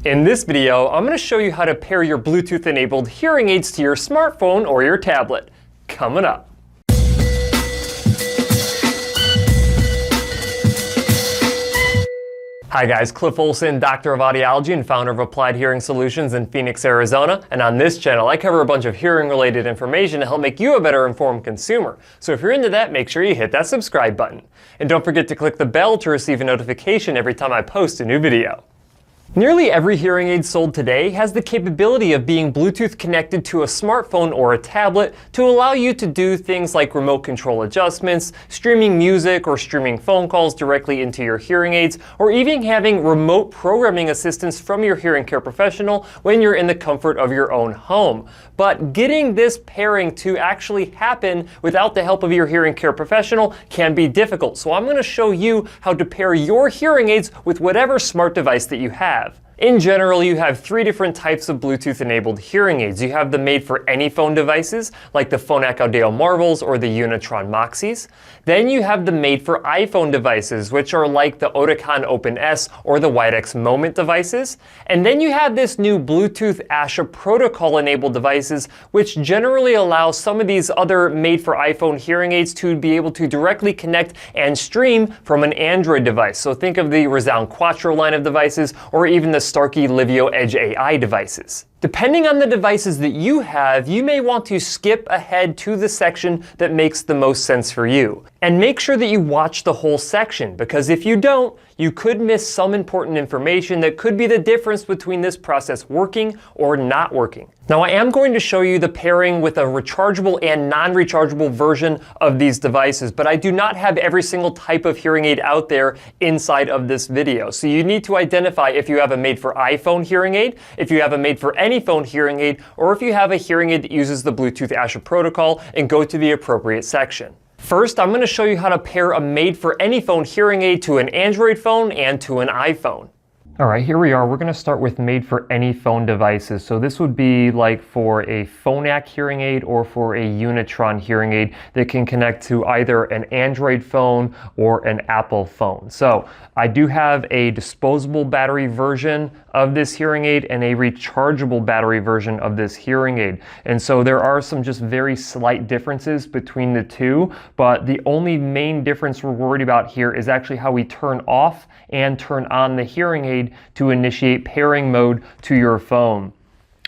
In this video, I'm going to show you how to pair your Bluetooth-enabled hearing aids to your smartphone or your tablet. Coming up. Hi guys, Cliff Olson, Doctor of Audiology and founder of Applied Hearing Solutions in Phoenix, Arizona. And on this channel, I cover a bunch of hearing-related information to help make you a better informed consumer. So if you're into that, make sure you hit that subscribe button. And don't forget to click the bell to receive a notification every time I post a new video. Nearly every hearing aid sold today has the capability of being Bluetooth connected to a smartphone or a tablet to allow you to do things like remote control adjustments, streaming music or streaming phone calls directly into your hearing aids, or even having remote programming assistance from your hearing care professional when you're in the comfort of your own home. But getting this pairing to actually happen without the help of your hearing care professional can be difficult. So I'm going to show you how to pair your hearing aids with whatever smart device that you have. In general, you have three different types of Bluetooth-enabled hearing aids. You have the made-for-any-phone devices, like the Phonak Audio Marvels or the Unitron Moxis. Then you have the made-for-iPhone devices, which are like the Oticon Open S or the Widex Moment devices. And then you have this new Bluetooth ASHA protocol-enabled devices, which generally allows some of these other made-for-iPhone hearing aids to be able to directly connect and stream from an Android device. So think of the ReSound Quattro line of devices, or even the Starkey Livio Edge AI devices. Depending on the devices that you have, you may want to skip ahead to the section that makes the most sense for you. And make sure that you watch the whole section, because if you don't, you could miss some important information that could be the difference between this process working or not working. Now, I am going to show you the pairing with a rechargeable and non-rechargeable version of these devices, but I do not have every single type of hearing aid out there inside of this video. So you need to identify if you have a made-for-iPhone hearing aid, if you have a made-for-any-phone hearing aid, or if you have a hearing aid that uses the Bluetooth ASHA protocol, and go to the appropriate section. First, I'm going to show you how to pair a made-for-any-phone hearing aid to an Android phone and to an iPhone. All right, here we are. We're going to start with made-for-any-phone devices. So this would be like for a Phonak hearing aid or for a Unitron hearing aid that can connect to either an Android phone or an Apple phone. So I do have a disposable battery version of this hearing aid and a rechargeable battery version of this hearing aid. And so there are some just very slight differences between the two, but the only main difference we're worried about here is actually how we turn off and turn on the hearing aid to initiate pairing mode to your phone.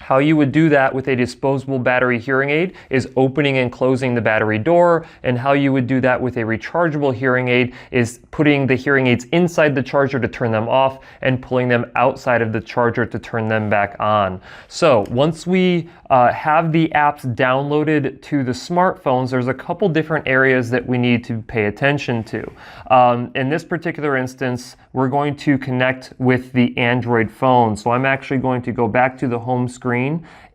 How you would do that with a disposable battery hearing aid is opening and closing the battery door, and how you would do that with a rechargeable hearing aid is putting the hearing aids inside the charger to turn them off and pulling them outside of the charger to turn them back on. So once we have the apps downloaded to the smartphones, there's a couple different areas that we need to pay attention to. In this particular instance, we're going to connect with the Android phone. So I'm actually going to go back to the home screen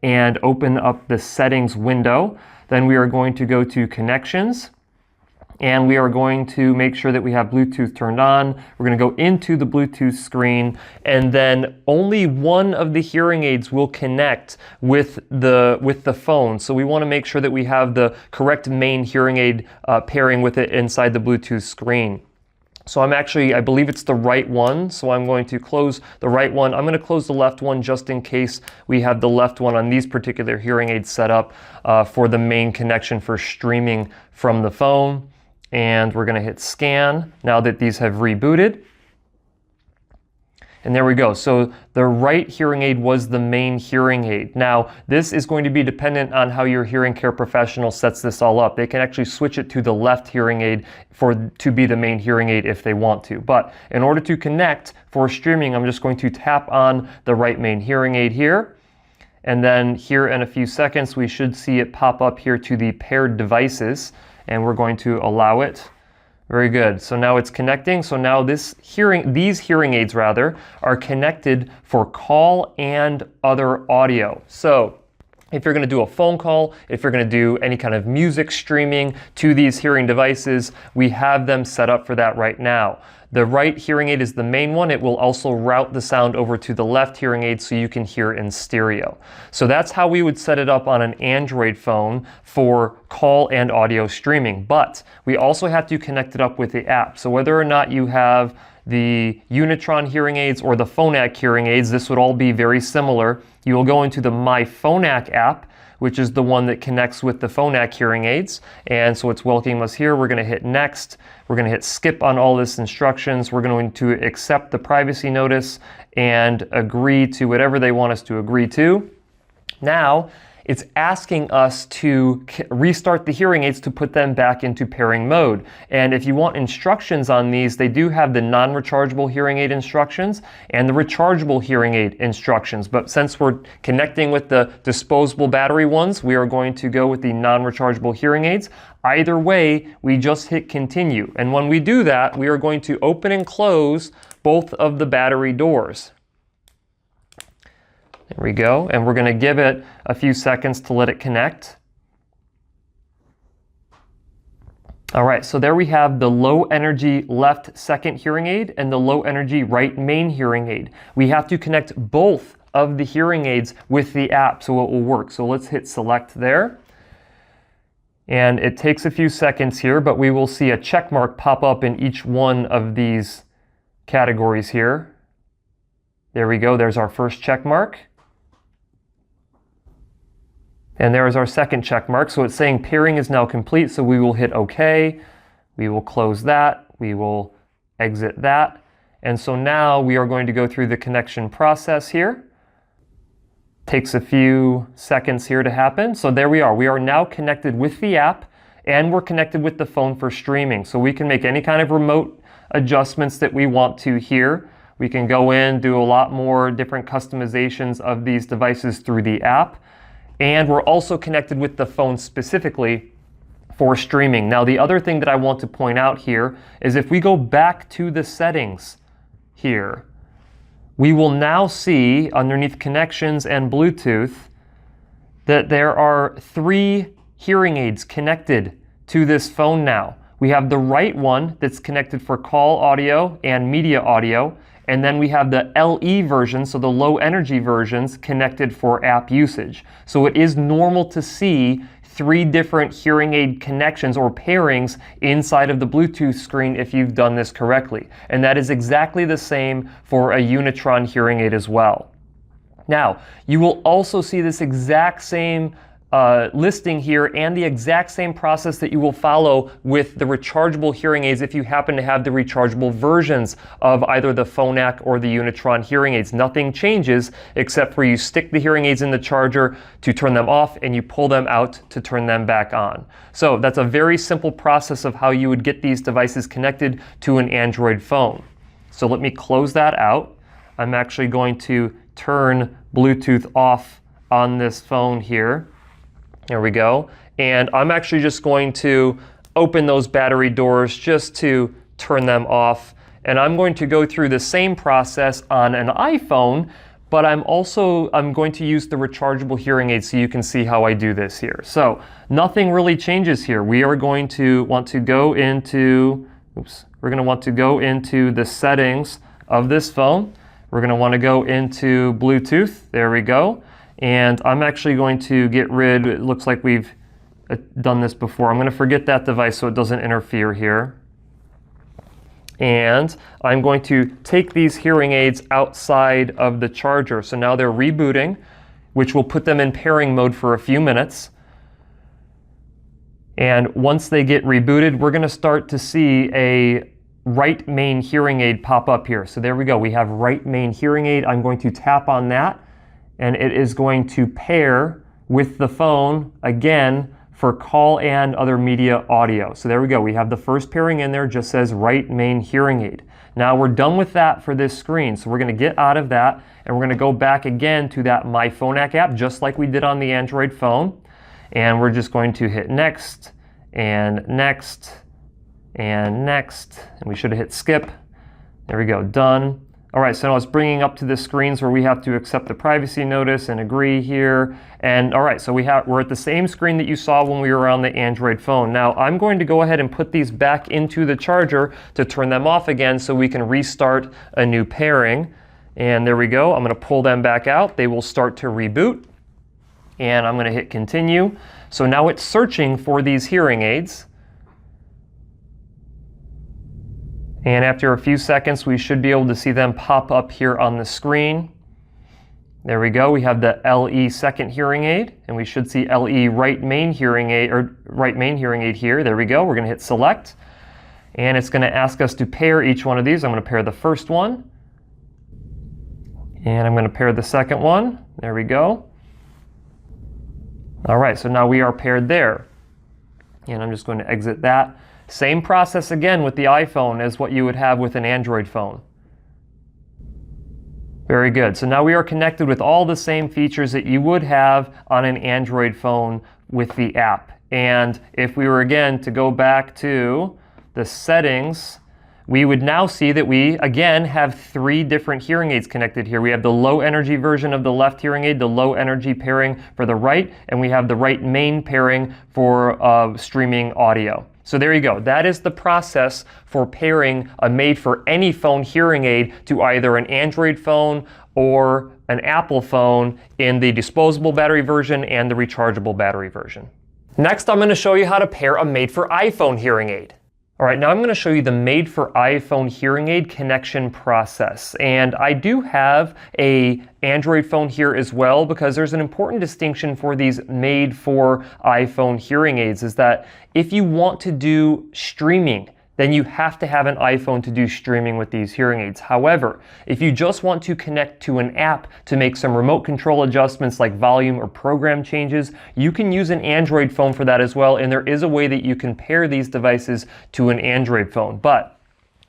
and open up the settings window. Then we are going to go to connections, and we are going to make sure that we have Bluetooth turned on. We're going to go into the Bluetooth screen, and then only one of the hearing aids will connect with the phone. So we want to make sure that we have the correct main hearing aid pairing with it inside the Bluetooth screen. So I believe it's the right one, so I'm going to close the right one. I'm going to close the left one just in case we have the left one on these particular hearing aids set up for the main connection for streaming from the phone. And we're going to hit scan now that these have rebooted. And there we go. So the right hearing aid was the main hearing aid. Now, this is going to be dependent on how your hearing care professional sets this all up. They can actually switch it to the left hearing aid to be the main hearing aid if they want to. But in order to connect for streaming, I'm just going to tap on the right main hearing aid here. And then here in a few seconds, we should see it pop up here to the paired devices. And we're going to allow it. Very good. So now it's connecting. So now these hearing aids are connected for call and other audio. So if you're going to do a phone call, if you're going to do any kind of music streaming to these hearing devices, we have them set up for that right now. the right hearing aid is the main one. It will also route the sound over to the left hearing aid so you can hear in stereo. So that's how we would set it up on an Android phone for call and audio streaming. But we also have to connect it up with the app. So whether or not you have the Unitron hearing aids or the Phonak hearing aids, this would all be very similar. You will go into the My Phonak app, which is the one that connects with the Phonak hearing aids. And so it's welcoming us here. We're going to hit next. We're going to hit skip on all this instructions. We're going to accept the privacy notice and agree to whatever they want us to agree to. Now, it's asking us to restart the hearing aids to put them back into pairing mode. And if you want instructions on these, they do have the non-rechargeable hearing aid instructions and the rechargeable hearing aid instructions. But since we're connecting with the disposable battery ones, we are going to go with the non-rechargeable hearing aids. Either way, we just hit continue. And when we do that, we are going to open and close both of the battery doors. There we go, and we're going to give it a few seconds to let it connect. All right, so there we have the low energy left second hearing aid and the low energy right main hearing aid. We have to connect both of the hearing aids with the app so it will work. So let's hit select there. And it takes a few seconds here, but we will see a check mark pop up in each one of these categories here. There we go, there's our first check mark. And there is our second check mark. So it's saying pairing is now complete. So we will hit OK. We will close that. We will exit that. And so now we are going to go through the connection process here. Takes a few seconds here to happen. So there we are. We are now connected with the app and we're connected with the phone for streaming. So we can make any kind of remote adjustments that we want to here. We can go in, do a lot more different customizations of these devices through the app. And we're also connected with the phone specifically for streaming. Now, the other thing that I want to point out here is if we go back to the settings here, we will now see underneath connections and Bluetooth that there are 3 hearing aids connected to this phone now. We have the right one that's connected for call audio and media audio. And then we have the LE version, so the low energy versions, connected for app usage. So it is normal to see 3 different hearing aid connections or pairings inside of the Bluetooth screen if you've done this correctly. And that is exactly the same for a Unitron hearing aid as well. Now, you will also see this exact same listing here and the exact same process that you will follow with the rechargeable hearing aids if you happen to have the rechargeable versions of either the Phonak or the Unitron hearing aids. Nothing changes except for you stick the hearing aids in the charger to turn them off and you pull them out to turn them back on. So that's a very simple process of how you would get these devices connected to an Android phone. So let me close that out. I'm actually going to turn Bluetooth off on this phone here. There we go. And I'm actually just going to open those battery doors just to turn them off. And I'm going to go through the same process on an iPhone, but I'm going to use the rechargeable hearing aid so you can see how I do this here. So nothing really changes here. We are going to want to go into, we're going to want to go into the settings of this phone. We're going to want to go into Bluetooth. There we go. And I'm actually going to get rid, it looks like we've done this before. I'm going to forget that device so it doesn't interfere here. And I'm going to take these hearing aids outside of the charger. So now they're rebooting, which will put them in pairing mode for a few minutes. And once they get rebooted, we're going to start to see a right main hearing aid pop up here. So there we go. We have right main hearing aid. I'm going to tap on that. And it is going to pair with the phone again for call and other media audio. So there we go. We have the first pairing in there, just says right main hearing aid. Now we're done with that for this screen. So we're going to get out of that and we're going to go back again to that My Phonak app, just like we did on the Android phone. And we're just going to hit next and next and next. And we should have hit skip. There we go, done. All right, so now it's bringing up to the screens where we have to accept the privacy notice and agree here. And all right, so we're at the same screen that you saw when we were on the Android phone. Now I'm going to go ahead and put these back into the charger to turn them off again so we can restart a new pairing. And there we go. I'm going to pull them back out. They will start to reboot. And I'm going to hit continue. So now it's searching for these hearing aids. And after a few seconds, we should be able to see them pop up here on the screen. There we go. We have the LE second hearing aid, and we should see LE right main hearing aid here. There we go. We're going to hit select, and it's going to ask us to pair each one of these. I'm going to pair the first one, and I'm going to pair the second one. There we go. All right, so now we are paired there, and I'm just going to exit that. Same process again with the iPhone as what you would have with an Android phone. Very good. So now we are connected with all the same features that you would have on an Android phone with the app. And if we were again to go back to the settings, we would now see that we again have 3 different hearing aids connected here. We have the low energy version of the left hearing aid, the low energy pairing for the right, and we have the right main pairing for streaming audio. So there you go. That is the process for pairing a made-for-any phone hearing aid to either an Android phone or an Apple phone in the disposable battery version and the rechargeable battery version. Next, I'm going to show you how to pair a made-for-iPhone hearing aid. All right, now I'm going to show you the made-for-iPhone hearing aid connection process. And I do have an Android phone here as well, because there's an important distinction for these made-for-iPhone hearing aids, is that if you want to do streaming, then you have to have an iPhone to do streaming with these hearing aids. However, if you just want to connect to an app to make some remote control adjustments like volume or program changes, you can use an Android phone for that as well, and there is a way that you can pair these devices to an Android phone. But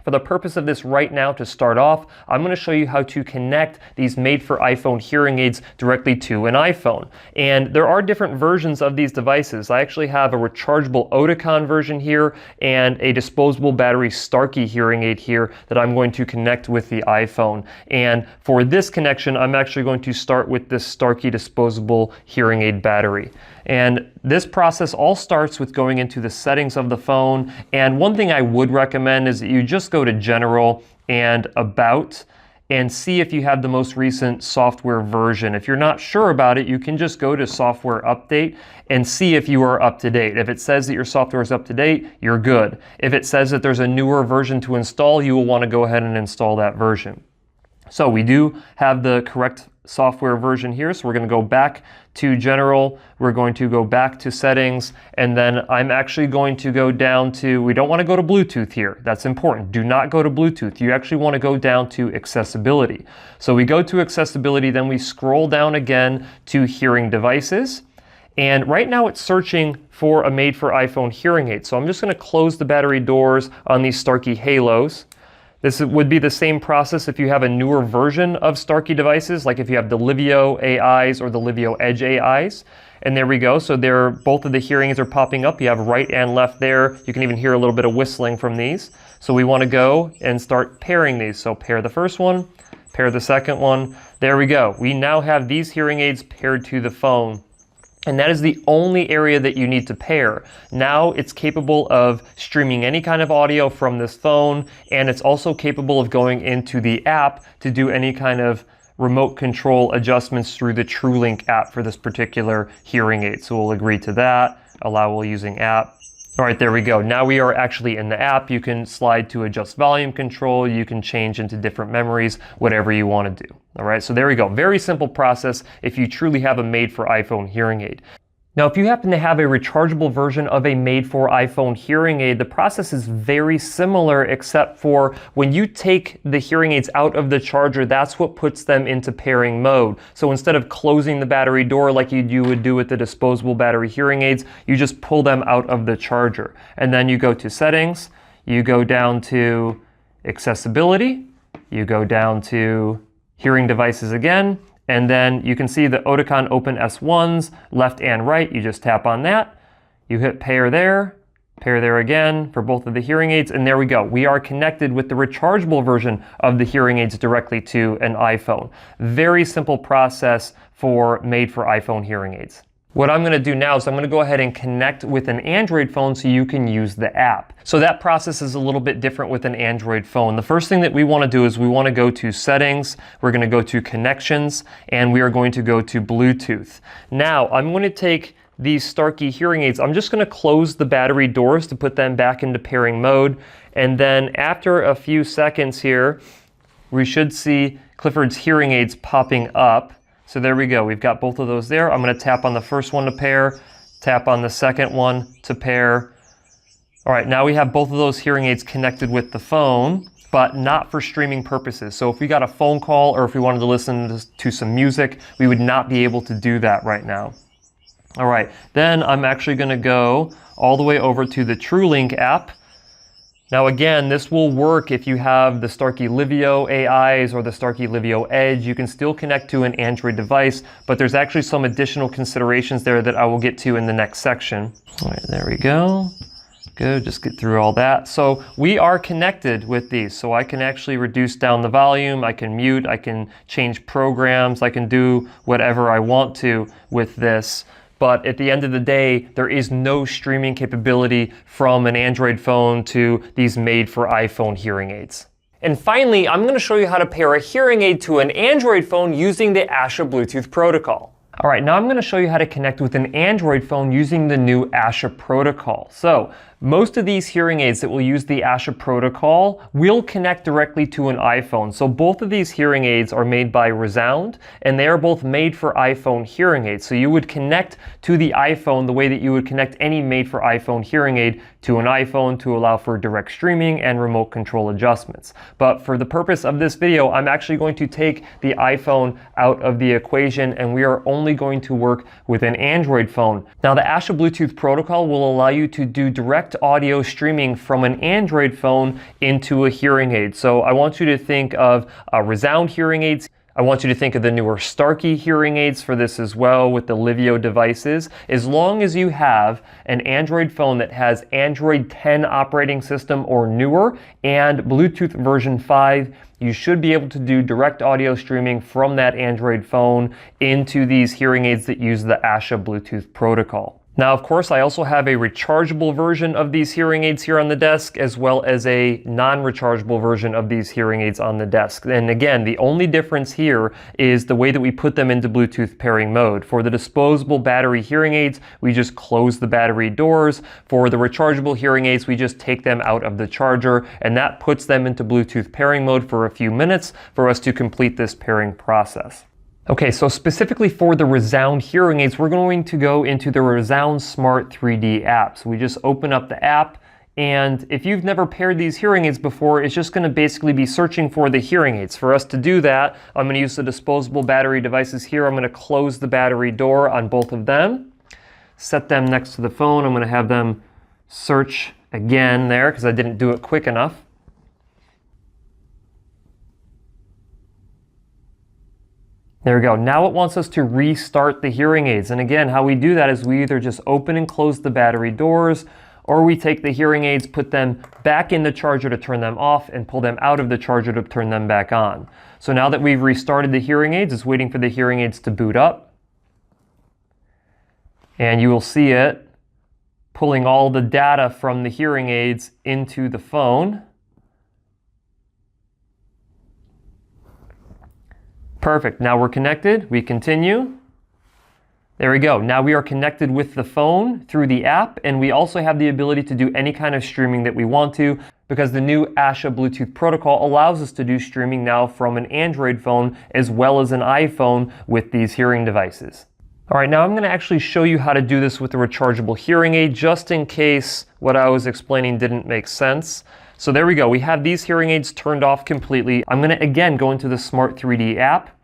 for the purpose of this right now, to start off, I'm going to show you how to connect these made-for-iPhone hearing aids directly to an iPhone. And there are different versions of these devices. I actually have a rechargeable Oticon version here and a disposable battery Starkey hearing aid here that I'm going to connect with the iPhone. And for this connection, I'm actually going to start with this Starkey disposable hearing aid battery. And this process all starts with going into the settings of the phone. And one thing I would recommend is that you just go to General and About and see if you have the most recent software version. If you're not sure about it, you can just go to Software Update and see if you are up to date. If it says that your software is up to date, you're good. If it says that there's a newer version to install, you will want to go ahead and install that version. So we do have the correct software version here, so we're going to go back to General, we're going to go back to Settings, and then I'm actually going to go down to, we don't want to go to Bluetooth here, that's important, do not go to Bluetooth, you actually want to go down to Accessibility. So we go to Accessibility, then we scroll down again to Hearing Devices, and right now it's searching for a made-for-iPhone hearing aid, so I'm just going to close the battery doors on these Starkey Halos. This would be the same process if you have a newer version of Starkey devices, like if you have the Livio AIs or the Livio Edge AIs. And there we go. So both of the hearing aids are popping up. You have right and left there. You can even hear a little bit of whistling from these. So we want to go and start pairing these. So pair the first one, pair the second one. There we go. We now have these hearing aids paired to the phone. And that is the only area that you need to pair. Now it's capable of streaming any kind of audio from this phone, and it's also capable of going into the app to do any kind of remote control adjustments through the TrueLink app for this particular hearing aid. So we'll agree to that, allow while using app. All right, there we go. Now we are actually in the app. You can slide to adjust volume control. You can change into different memories, whatever you want to do. All right, so there we go. Very simple process if you truly have a made-for-iPhone hearing aid. Now, if you happen to have a rechargeable version of a made-for-iPhone hearing aid, the process is very similar, except for when you take the hearing aids out of the charger, that's what puts them into pairing mode. So instead of closing the battery door like you would do with the disposable battery hearing aids, you just pull them out of the charger. And then you go to Settings, you go down to Accessibility, you go down to Hearing Devices again, and then you can see the Oticon Open S1s, left and right. You just tap on that. You hit pair there. Pair there again for both of the hearing aids, and there we go. We are connected with the rechargeable version of the hearing aids directly to an iPhone. Very simple process made for iPhone hearing aids. What I'm going to do now is I'm going to go ahead and connect with an Android phone so you can use the app. So that process is a little bit different with an Android phone. The first thing that we want to do is we want to go to Settings, we're going to go to Connections, and we are going to go to Bluetooth. Now I'm going to take these Starkey hearing aids, I'm just going to close the battery doors to put them back into pairing mode, and then after a few seconds here we should see Clifford's hearing aids popping up. So there we go, we've got both of those there. I'm going to tap on the first one to pair, tap on the second one to pair. Alright, now we have both of those hearing aids connected with the phone, but not for streaming purposes. So if we got a phone call or if we wanted to listen to some music, we would not be able to do that right now. All right, then I'm actually going to go all the way over to the TrueLink app. Now again, this will work if you have the Starkey Livio AIs or the Starkey Livio Edge. You can still connect to an Android device, but there's actually some additional considerations there that I will get to in the next section. All right, there we go. Good, just get through all that. So we are connected with these, so I can actually reduce down the volume, I can mute, I can change programs, I can do whatever I want to with this. But at the end of the day, there is no streaming capability from an Android phone to these made for iPhone hearing aids. And finally, I'm going to show you how to pair a hearing aid to an Android phone using the ASHA Bluetooth protocol. All right, now I'm going to show you how to connect with an Android phone using the new ASHA protocol. So most of these hearing aids that will use the ASHA protocol will connect directly to an iPhone. So both of these hearing aids are made by ReSound, and they are both made for iPhone hearing aids. So you would connect to the iPhone the way that you would connect any made for iPhone hearing aid to an iPhone to allow for direct streaming and remote control adjustments. But for the purpose of this video, I'm actually going to take the iPhone out of the equation, and we are only going to work with an Android phone. Now the ASHA Bluetooth protocol will allow you to do direct audio streaming from an Android phone into a hearing aid. So I want you to think of ReSound hearing aids. I want you to think of the newer Starkey hearing aids for this as well with the Livio devices. As long as you have an Android phone that has Android 10 operating system or newer and Bluetooth version 5, you should be able to do direct audio streaming from that Android phone into these hearing aids that use the ASHA Bluetooth protocol. Now, of course, I also have a rechargeable version of these hearing aids here on the desk, as well as a non-rechargeable version of these hearing aids on the desk. And again, the only difference here is the way that we put them into Bluetooth pairing mode. For the disposable battery hearing aids, we just close the battery doors. For the rechargeable hearing aids, we just take them out of the charger, and that puts them into Bluetooth pairing mode for a few minutes for us to complete this pairing process. Okay, so specifically for the ReSound hearing aids, we're going to go into the ReSound Smart 3D app. So we just open up the app, and if you've never paired these hearing aids before, it's just going to basically be searching for the hearing aids. For us to do that, I'm going to use the disposable battery devices here. I'm going to close the battery door on both of them, set them next to the phone. I'm going to have them search again there because I didn't do it quick enough. There we go. Now it wants us to restart the hearing aids. And again, how we do that is we either just open and close the battery doors, or we take the hearing aids, put them back in the charger to turn them off, and pull them out of the charger to turn them back on. So now that we've restarted the hearing aids, it's waiting for the hearing aids to boot up. And you will see it pulling all the data from the hearing aids into the phone. Perfect. Now we're connected. We continue. There we go. Now we are connected with the phone through the app, and we also have the ability to do any kind of streaming that we want to because the new ASHA Bluetooth protocol allows us to do streaming now from an Android phone as well as an iPhone with these hearing devices. All right, now I'm going to actually show you how to do this with the rechargeable hearing aid just in case what I was explaining didn't make sense. So there we go. We have these hearing aids turned off completely. I'm going to again go into the Smart 3D app.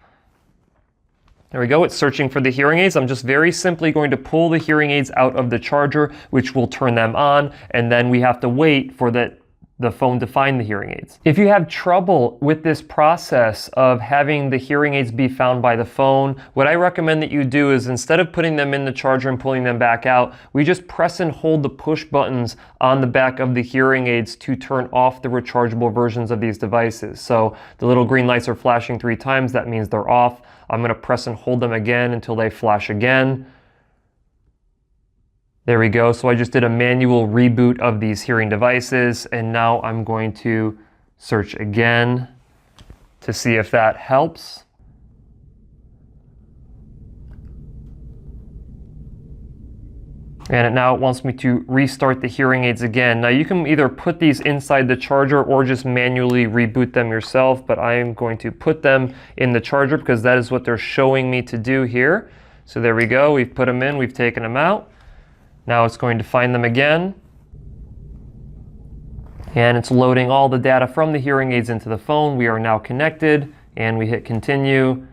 There we go. It's searching for the hearing aids. I'm just very simply going to pull the hearing aids out of the charger, which will turn them on. And then we have to wait for the the phone to find the hearing aids. If you have trouble with this process of having the hearing aids be found by the phone, what I recommend that you do is instead of putting them in the charger and pulling them back out, we just press and hold the push buttons on the back of the hearing aids to turn off the rechargeable versions of these devices. So the little green lights are flashing 3 times, that means they're off. I'm going to press and hold them again until they flash again. There we go. So I just did a manual reboot of these hearing devices, and now I'm going to search again to see if that helps. And now it wants me to restart the hearing aids again. Now you can either put these inside the charger or just manually reboot them yourself, but I am going to put them in the charger because that is what they're showing me to do here. So there we go. We've put them in, we've taken them out. Now it's going to find them again. And it's loading all the data from the hearing aids into the phone. We are now connected, and we hit continue.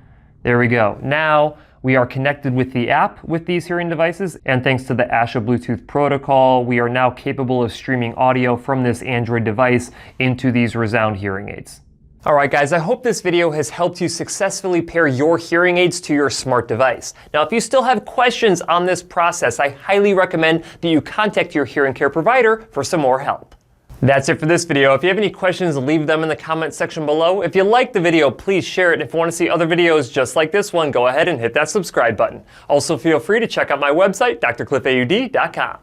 There we go. Now we are connected with the app with these hearing devices, and thanks to the ASHA Bluetooth protocol, we are now capable of streaming audio from this Android device into these ReSound hearing aids. Alright guys, I hope this video has helped you successfully pair your hearing aids to your smart device. Now if you still have questions on this process, I highly recommend that you contact your hearing care provider for some more help. That's it for this video. If you have any questions, leave them in the comment section below. If you liked the video, please share it. If you want to see other videos just like this one, go ahead and hit that subscribe button. Also feel free to check out my website, drcliffaud.com.